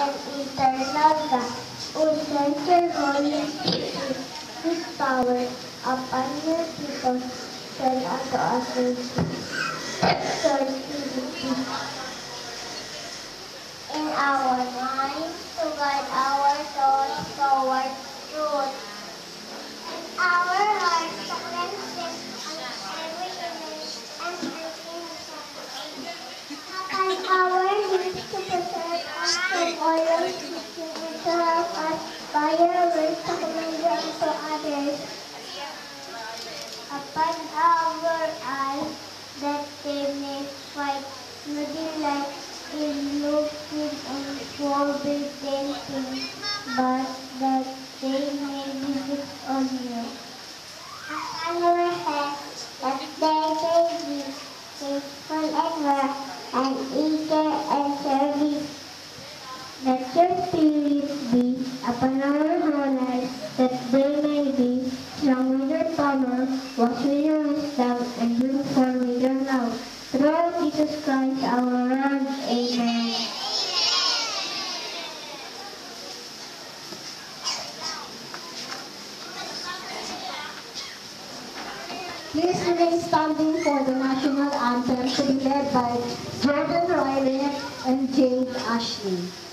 and eternal God, who sent your Holy Spirit, His power upon your people, send unto us in our minds to guide our souls toward truth, in our hearts to cleanse them on every image and and our lips to preserve us from all seeking and to help us by your words to commend them to others. Upon our eyes that they may fight no delight in looking and forbidden things, but that they may be fixed on you. Upon our heads that they may be faithful and well, and eager and service. Let your spirit be upon our whole lives, that they may be strong with your power, wise with your wisdom, and beautiful with your love. Through Jesus Christ our Lord. Amen. Please remain standing for the national anthem to be led by Jordan Riley and Jade Ashley.